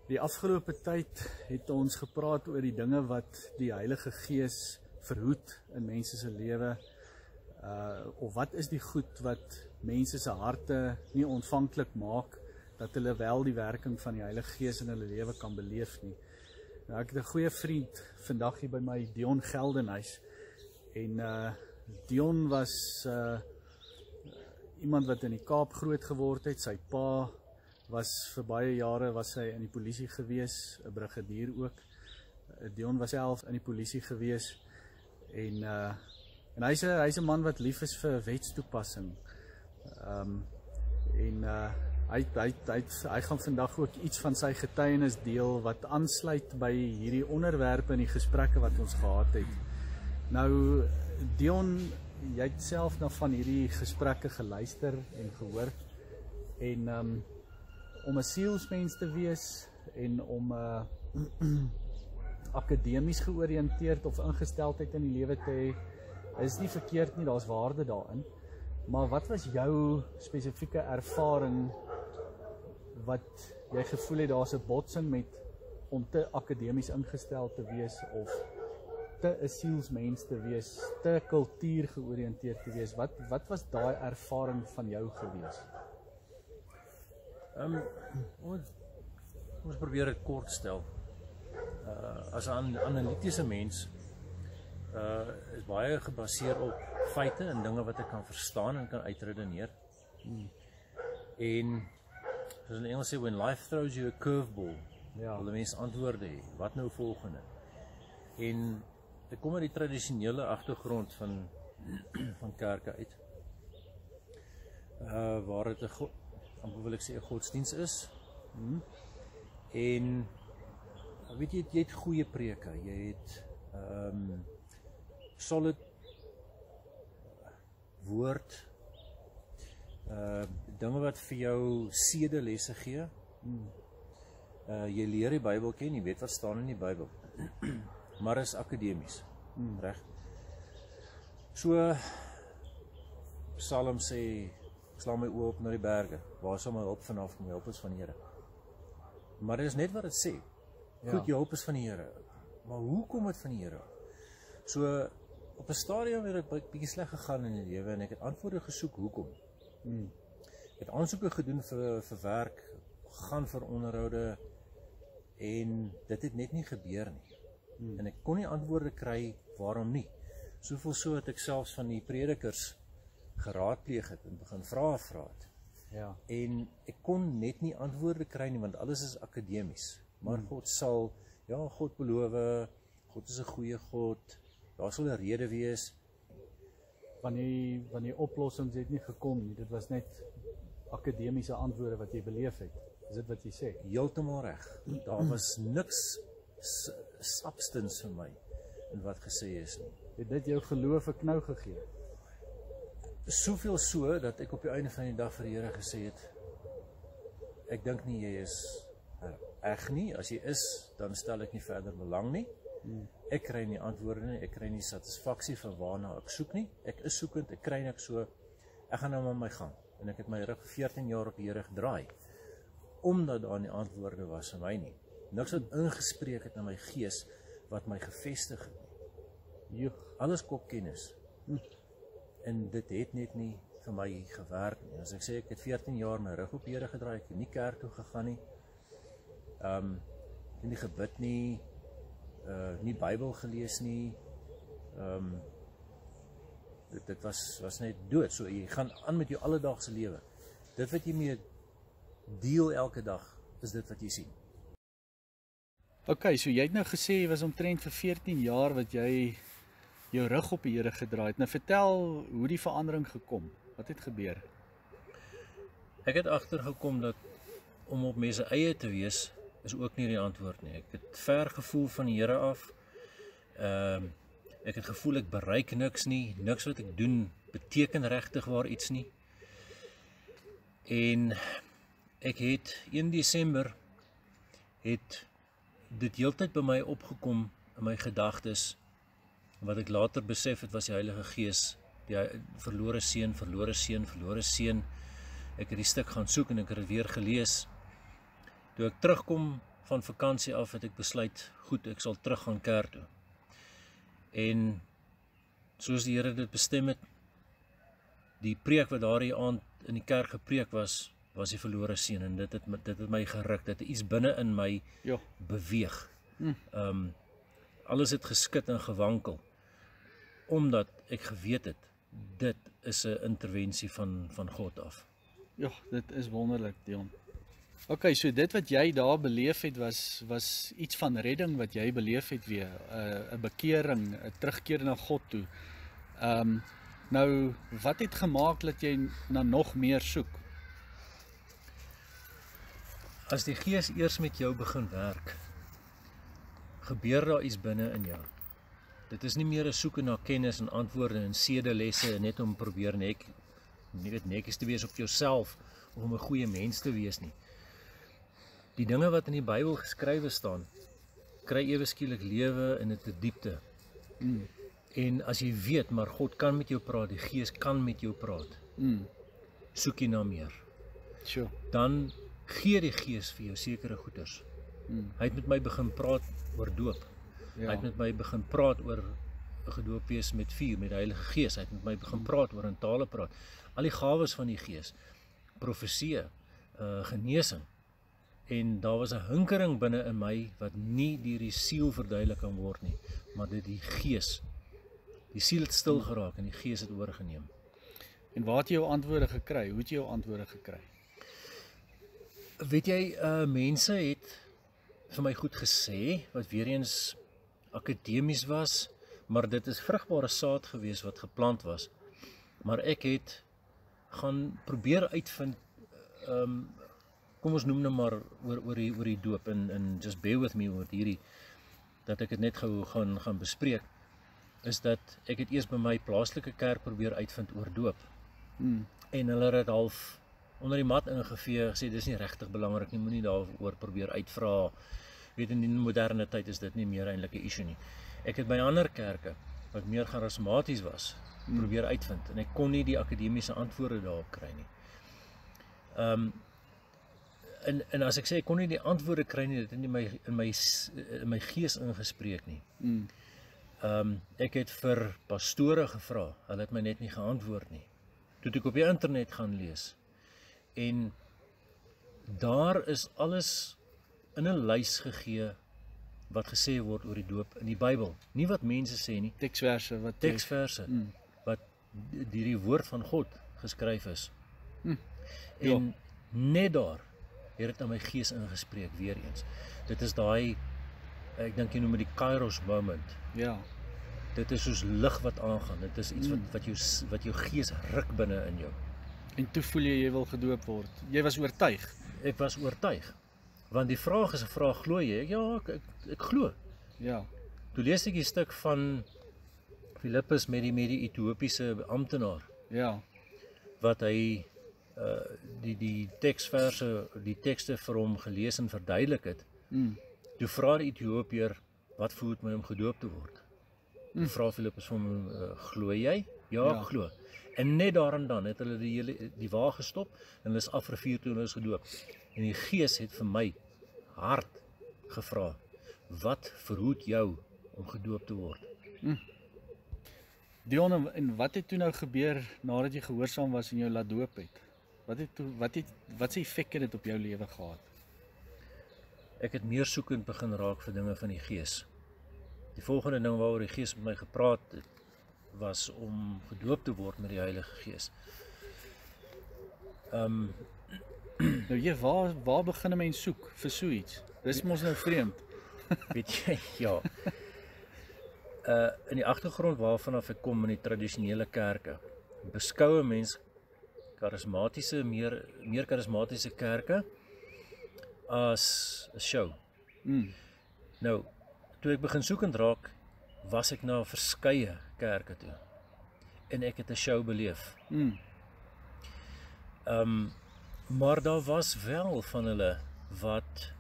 Die afgelope tyd het ons gepraat oor die dinge wat die Heilige Gees verhoed in mense se lewe, of wat is die goed wat mense se harte nie ontvanklik maak, dat hulle wel die werking van die Heilige Gees in hulle lewe kan beleef nie. Nou, ek het 'n goeie vriend vandag hier by my, Dion Geldenhuys, en Dion was iemand wat in die Kaap groot geword het. Sy pa was vir baie jare hy in die polisie gewees, 'n brigadier ook. Dion was self in die polisie gewees, en hy's 'n man wat lief is vir wetstoepassing. Hy gaan vandag ook iets van sy getuienis deel wat aansluit by hierdie onderwerpe in die gesprekke wat ons gehad het. Nou, Dion, jy het self na van hierdie gesprekke geluister en gehoor, en om 'n sielsmens te wees en om akademies georiënteerd of ingesteldheid in die lewe te hê, is nie verkeerd nie, daar's waarde daarin. Maar wat was jou spesifieke ervaring wat jy gevoel het daar's 'n botsing met om te akademies ingestel te wees of te 'n sielsmens te wees, te kultuur georiënteerd te wees? Wat was daai ervaring van jou gewees? Ons probeer dit kort stel. As 'n analitiese mens is baie gebaseer op feite en dinge wat ek kan verstaan en kan uitredeneer. En soos in Engels sê, when life throws you a curveball, wil die mens antwoorde hê, wat nou volgende? En ek kom uit die tradisionele agtergrond van kerke uit, waar dit amper wil ek sê 'n godsdiens is. En weet jy het goeie preke, jy het solid woord, dinge wat vir jou sedelesse gee. Jy leer die Bybel ken, jy weet wat staan in die Bybel, maar is akademies, reg? So, Psalm sê, ek slaan my oë op na die berge, waar sal my hulp vanaf kom? My hulp is van die Here. Maar dit is net wat dit sê. Goed, jou hulp is van die Here. Maar hoe kom dit van die Here? So, op 'n stadium het ek bietjie sleg gegaan in die lewe en ek het antwoorde gesoek, hoekom? Ek het aansoeke gedoen vir werk, gaan vir onderhoude, en dit het net nie gebeur nie. En ek kon nie antwoorde kry, waarom nie? Soveel so dat ek selfs van die predikers geraadpleeg het en begin vra het. En ek kon net nie antwoorde kry nie, want alles is akademies. Maar God sal, God beloof, God is 'n goeie God, daar sal 'n rede wees. Van die oplossings het nie gekom nie, dit was net akademiese antwoorde wat jy beleef het. Is dit wat jy sê? Heeltemal reg. Daar was niks substance vir my in wat gesê is nie. Het dit jou geloof 'n knou gegee? Soveel so, dat ek op die einde van die dag vir die Here gesê het, ek dink nie jy is eg nie, as jy is, dan stel ek nie verder belang nie. Ek kry nie antwoorde nie, ek kry nie satisfaksie van waarna ek soek nie, ek is soekend, ek kry niks, so, ek gaan nou maar my gang, en ek het my rug 14 jaar op die Here gedraai, omdat daar nie antwoorde was vir my nie, niks wat ingespreek het in my gees, wat my gevestig het nie, alles kopkennis, en dit het net nie vir my gewerk nie. As ek sê, ek het 14 jaar my rug op die Here gedraai, ek het nie kerk toe gegaan nie, nie gebid nie, nie Bybel gelees nie, dit was net dood. So jy gaan aan met jou alledaagse lewe. Dit wat jy mee deel elke dag, is dit wat jy sien. Ok, so jy het nou gesê, jy was omtrent vir 14 jaar wat jy jou rug op die Here gedraai het. Nou vertel hoe die verandering gekom, wat het gebeur? Ek het agtergekom dat om op mense eie te wees, is ook nie die antwoord nie. Ek het ver gevoel van die Here af. Ek het gevoel ek bereik niks nie, niks wat ek doen beteken regtig waar iets nie. En ek het 1 Desember het dit heeltyd by my opgekom in my gedagtes, wat ek later besef het was die Heilige Gees, die verlore seun, verlore seun, verlore seun. Ek het die stuk gaan soek en ek het dit weer gelees. Toe ek terugkom van vakansie af het ek besluit, goed, ek sal terug gaan kerk toe. En soos die Here dit bestem het, die preek wat daardie aand in die kerk gepreek was die verlore seun, en dit het my geruk, dit het iets binne in my beweeg. Alles het geskit en gewankel, omdat ek geweet het, dit is 'n intervensie van God af. Ja, dit is wonderlik, Dion. Okay, so dit wat jy daar beleef het, was iets van redding wat jy beleef het weer, 'n bekering, 'n terugkeer na God toe. Nou, wat het gemaak dat jy na nog meer soek? As die Gees eers met jou begin werk, gebeur daar iets binne in jou. Dit is nie meer 'n soeke na kennis en antwoorde en sedelesse net om probeer netjies te wees op jouself of om 'n goeie mens te wees nie. Die dinge wat in die Bybel geskrywe staan, kry ewe skielik lewe in 'n diepte. En as jy weet, maar God kan met jou praat, die Gees kan met jou praat, soek jy na meer. Sure. Dan gee die Gees vir jou sekere goeders. Hy het met my begin praat oor doop. Ja. Hy het met my begin praat oor gedoop wees met vuur, met die Heilige Gees. Hy het met my begin praat oor in tale praat. Al die gawes van die Gees, profesie, genesing. En daar was 'n hinkering binne in my wat nie deur die siel verduidelik kan word nie, maar dit die Gees. Die siel het stil geraak en die Gees het oorgeneem. En waar het jy jou antwoorde gekry? Hoe het jy jou antwoorde gekry? Weet jy, mense het vir my goed gesê, wat weer eens akademies was, maar dit is vrugbare saad gewees wat geplant was. Maar ek het gaan probeer uitvind, kom ons noem nou maar oor die doop, en just bear with me oor hierdie, dat ek het net gou gaan bespreek, is dat ek het eers by my plaaslike kerk probeer uitvind oor doop. En hulle het dit half onder die mat ingevee, gesê dis nie regtig belangrik nie, moenie daaroor probeer uitvra. Weet, in die moderne tyd is dit nie meer eintlik 'n issue nie. Ek het by ander kerke wat meer charismaties was, probeer uitvind en ek kon nie die akademiese antwoorde daarop kry nie. En as ek sê ek kon nie die antwoorde kry nie, dit het nie in my gees ingespreek nie. Ek het vir pastore gevra, hulle het my net nie geantwoord nie. Toe ek op die internet gaan lees, en daar is alles in 'n lys gegee wat gesê word oor die doop in die Bybel. Nie wat mense sê nie. Teksverse wat deur die woord van God geskryf is. Ja. En net daar het dit aan my gees ingespreek weer eens. Dit is daai, ek dink jy noem dit die Kairos moment. Ja. Dit is soos lig wat aangaan. Dit is iets wat jou gees ruk binne in jou. En toe voel jy wil gedoop word. Jy was oortuig. Ek was oortuig. Want die vraag is 'n vraag, glo jy? Ja, ek glo. Ja. Toe lees ek die stuk van Filippus met die Ethiopiese amptenaar. Ja. Wat hy die teksverse, die tekste vir hom gelees en verduidelik het. Toe vra die Ethiopiër, wat voel my om gedoop te word? Toe vra Filippus vir hom, glo jy? Ja, ek glo. En net daar en dan het hulle die wa gestop en hulle is af rivier toe en hulle is gedoop. En die Gees het vir my hard gevra, wat verhoed jou om gedoop te word? Dion, en wat het toe nou gebeur nadat jy gehoorsaam was en jou laat doop het? Wat se effek het dit op jou lewe gehad? Ek het meer soekend begin raak vir dinge van die Gees. Die volgende ding waaroor die Gees met my gepraat het, was om gedoop te word met die Heilige Gees. Nou jy, waar begin 'n mens soek vir so iets? Dis mos nou vreemd. Weet jy, ja. In die agtergrond waarvan af ek kom in die tradisionele kerke, beskou 'n mens karismatiese, meer karismatiese kerke as 'n show. Nou, toe ek begin soekend raak, was ek na verskeie kerke toe. En ek het 'n show beleef. Maar daar was wel van hulle wat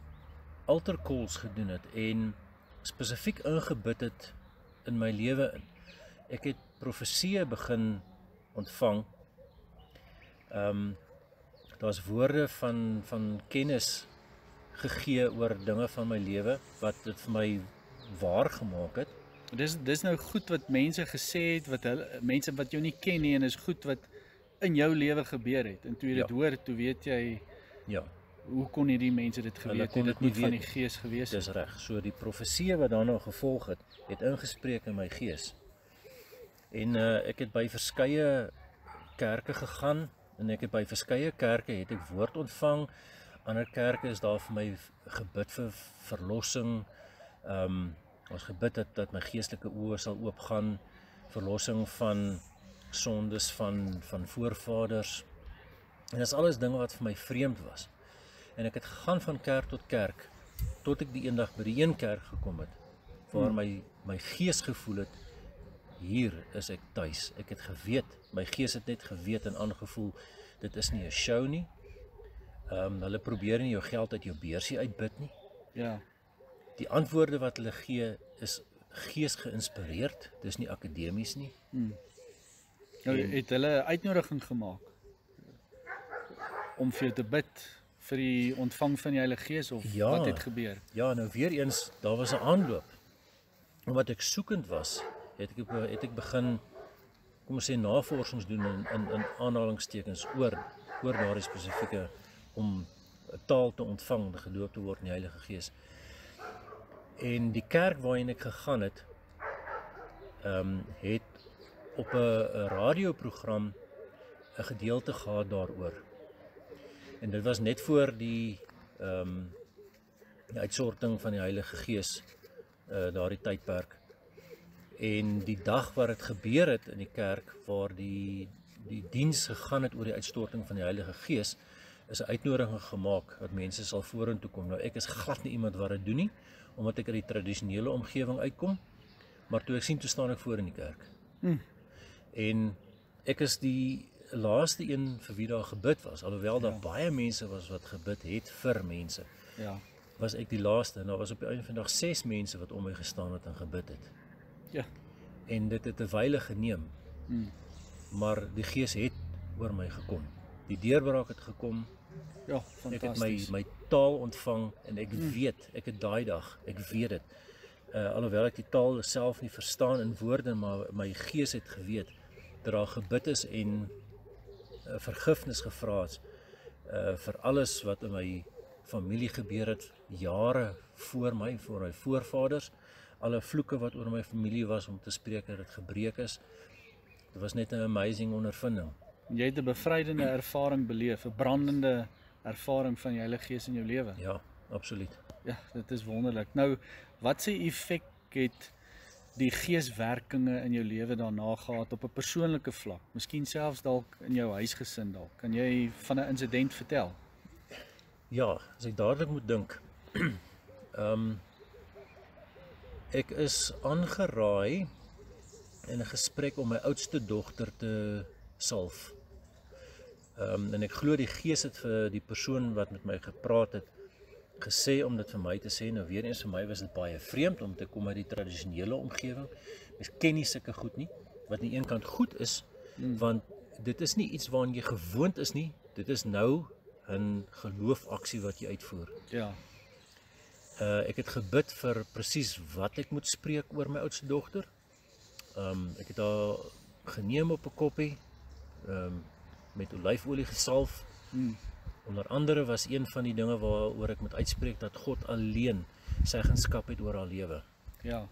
altar calls gedoen het en spesifiek ingebid het in my lewe in. Ek het profeseë begin ontvang. Daar's woorde van kennis gegee oor dinge van my lewe wat dit vir my waar gemaak het. Dis nou goed wat mense gesê het, mense wat jou nie ken nie, en is goed wat in jou lewe gebeur het. En toe jy dit hoor, toe weet jy, Ja, hoe kon hierdie mense dit geweet het? Dit moet van die Gees gewees het. dis reg. So die profesie wat daarna gevolg het ingespreek in my gees. En ek het by verskeie kerke gegaan, en ek het by verskeie kerke het ek woord ontvang. Ander kerke is daar vir my gebid vir verlossing. Ons gebid dat my geestelike oë sal oopgaan, verlossing van sondes van voorvaders. En dis alles dinge wat vir my vreemd was. En ek het gegaan van kerk tot kerk, tot ek die eendag by die een kerk gekom het, waar my gees gevoel het, hier is ek tuis. Ek het geweet, my gees het net geweet en aangevoel, dit is nie 'n show nie. Hulle probeer nie jou geld uit jou beursie uitbid nie. Ja. Die antwoorde wat hulle gee is gees geïnspireerd, dis nie akademies nie. Nou het hulle 'n uitnodiging gemaak om vir jou te bid vir die ontvang van die Heilige Gees, of wat het gebeur? Ja, nou weer eens, daar was 'n aanloop. Omdat ek soekend was, het ek begin, kom ons sê, navorsings doen in aanhalingstekens oor daardie spesifieke, om 'n taal te ontvang, gedoop te word in die Heilige Gees. En die kerk waarin ek gegaan het, het op 'n radioprogram 'n gedeelte gehad daaroor. En dit was net voor die uitsorting van die Heilige Gees, daardie tydperk. En die dag waar dit gebeur het in die kerk, waar die diens gegaan het oor die uitstorting van die Heilige Gees, is 'n uitnodiging gemaak dat mense sal vorentoe kom. Nou ek is glad nie iemand wat dit doen nie, omdat ek uit die tradisionele omgewing uitkom, maar toe ek sien, toe staan ek voor in die kerk. En ek is die laaste een vir wie daar gebid was, alhoewel daar baie mense was wat gebid het vir mense. Ja. Was ek die laaste, en daar was op die einde van die dag 6 mense wat om my gestaan het en gebid het. Ja. En dit het 'n wyle geneem. Maar die Gees het oor my gekom. Die deurbraak het gekom. Ja, Ek het fantasties. my taal ontvang, en ek weet, ek het daai dag, ek weet dit. Alhoewel ek die taal self nie verstaan in woorde, maar my gees het geweet dat daar gebid is en vergifnis gevra is vir alles wat in my familie gebeur het, jare voor my voorvaders, alle vloeke wat oor my familie was, om te spreek dat dit gebreek is. Dit was net 'n amazing ondervinding. Jy het 'n bevrydende ervaring beleef, 'n brandende ervaring van die Heilige Gees in jou lewe. Ja, absoluut. Ja, dit is wonderlik. Nou, wat se effek het die geeswerkinge in jou lewe daarna gehad op 'n persoonlike vlak? Miskien selfs dalk in jou huisgesin dalk. Kan jy van 'n insident vertel? Ja, as ek dadelik moet dink. Ek is aangeraai in 'n gesprek om my oudste dogter te salf. En ek glo die Gees het vir die persoon wat met my gepraat het gesê om dit vir my te sê. Nou weer eens, vir my was dit baie vreemd om te kom uit die tradisionele omgewing. Mens ken nie sulke goed nie, wat aan die een kant goed is, want dit is nie iets waaraan jy gewoond is nie, dit is nou 'n geloofaksie wat jy uitvoer. Ja. Ek het gebid vir presies wat ek moet spreek oor my oudste dogter. Ek het haar geneem op 'n koppie, met olyfolie gesalf. Onder andere was een van die dinge waaroor ek moet uitspreek dat God alleen seggenskap het oor haar lewe. Ja.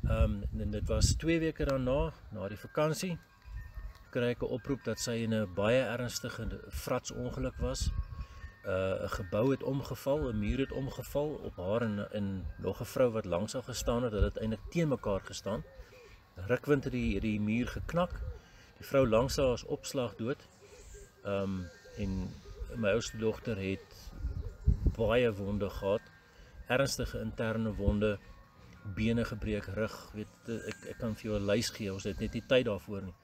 En dit was 2 weke daarna, na die vakansie, kry ek 'n oproep dat sy in 'n baie ernstige fratsongeluk was. 'n Gebou het omgeval, 'n muur het omgeval op haar en nog 'n vrou wat langs haar gestaan het. Hulle het eintlik teen mekaar gestaan. Rukwind het die muur geknak. Die vrou langs haar is opslag dood. En my oudste dogter het baie wonde gehad, ernstige interne wonde, bene gebreek, rug, ek kan vir jou 'n lys gee, ons het net nie tyd daarvoor nie.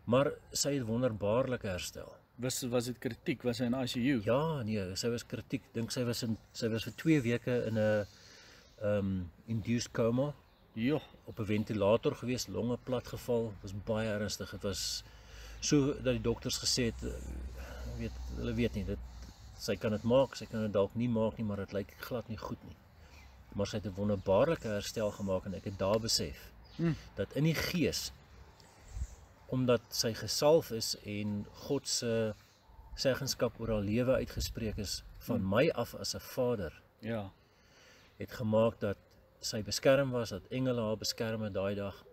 Maar sy het wonderbaarlik herstel. Was dit kritiek? Was sy in ICU? Ja, nee, sy was kritiek. Dink sy was vir 2 weke in 'n induced coma. Ja. Op 'n ventilator gewees, longe platgeval, was baie ernstig. Dit was so dat die dokters gesê het, hulle weet nie, sy kan dit maak, sy kan dit dalk nie maak nie, maar dit lyk glad nie goed nie. Maar sy het 'n wonderbaarlike herstel gemaak en ek het daar besef dat in die gees, omdat sy gesalf is en God se seggenskap oor haar lewe uitgespreek is van my af as 'n vader, Ja. het gemaak dat sy beskerm was, dat engele haar beskerm het daai dag.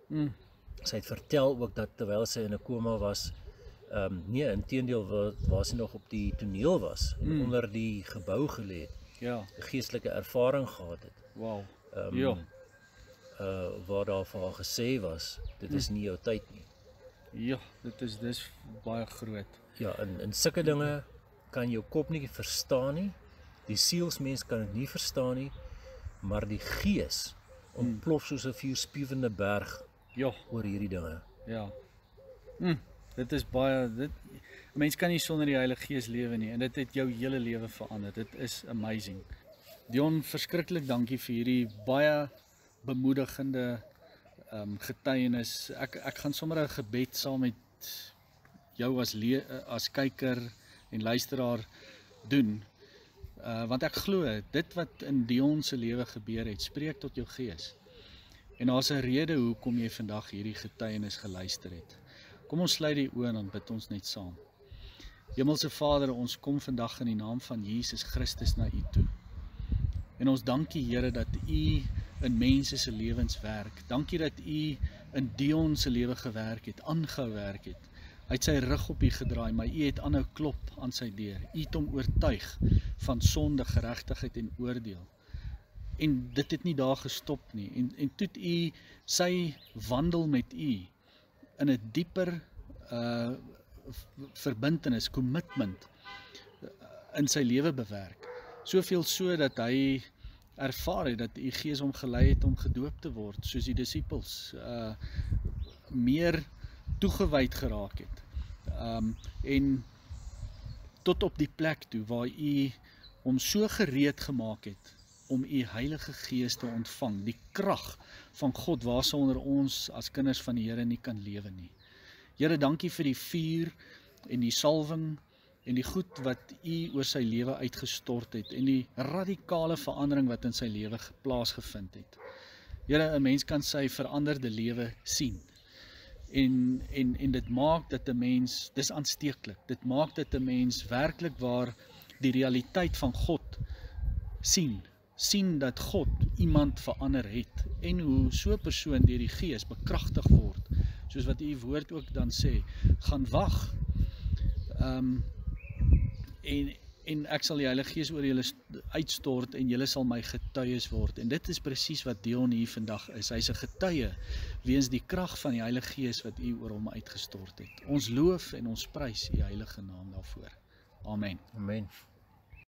Sy het vertel ook dat terwyl sy in 'n koma was, nee, inteendeel waar sy nog op die toneel was en onder die gebou gelê het, Ja. 'n geestelike ervaring gehad het. Wow. Ja. Waar daar vir haar gesê was, dit is nie jou tyd nie. Ja, dis baie groot. Ja, in sulke dinge kan jou kop nie verstaan nie, die sielsmens kan dit nie verstaan nie, maar die gees ontplof soos 'n vuurspiewende berg Ja. oor hierdie dinge. Ja. Dit is baie, 'n mens kan nie sonder die Heilige Gees lewe nie en dit het jou hele lewe verander. Dit is amazing. Dion, verskriklik dankie vir hierdie baie bemoedigende getuienis. Ek gaan sommer 'n gebed saam met jou as kyker en luisteraar doen. Want ek glo dit wat in Dion se lewe gebeur het, spreek tot jou gees. En daar's 'n rede hoekom jy vandag hierdie getuienis geluister het. Kom ons sluit die oë en dan bid ons net saam. Hemelse Vader, ons kom vandag in die naam van Jesus Christus na U toe. En ons dankie Here dat U in mense se lewens werk. Dankie dat U in Dion se lewe gewerk het, aangehou werk het. Hy het sy rug op U gedraai, maar U het aanhou klop aan sy deur. U het hom oortuig van sonde, geregtigheid en oordeel. En dit het nie daar gestop nie. En toe het U sy wandel met U in 'n dieper verbintenis, commitment in sy lewe bewerk. Soveel so dat hy ervaar het dat U Gees hom gelei het om gedoop te word, soos die disippels meer toegewyd geraak het. En tot op die plek toe waar U hom so gereed gemaak het om U Heilige Gees te ontvang, die krag van God waarsonder ons as kinders van die Here nie kan lewe nie. Here, dankie vir die vuur en die salwing en die goed wat U oor sy lewe uitgestort het en die radikale verandering wat in sy lewe plaasgevind het. Here, 'n mens kan sy veranderde lewe sien. En dit maak dat 'n mens, dis aansteeklik, dit maak dat 'n mens werklik waar die realiteit van God sien dat God iemand verander het en hoe so 'n persoon deur die Gees bekragtig word, soos wat U woord ook dan sê, gaan wag. En ek sal die Heilige Gees oor julle uitstort en julle sal my getuies word. En dit is presies wat Dion hier vandag is. Hy's 'n getuie weens die krag van die Heilige Gees wat U oor hom uitgestort het. Ons loof en ons prys U heilige naam daarvoor. Amen. Amen.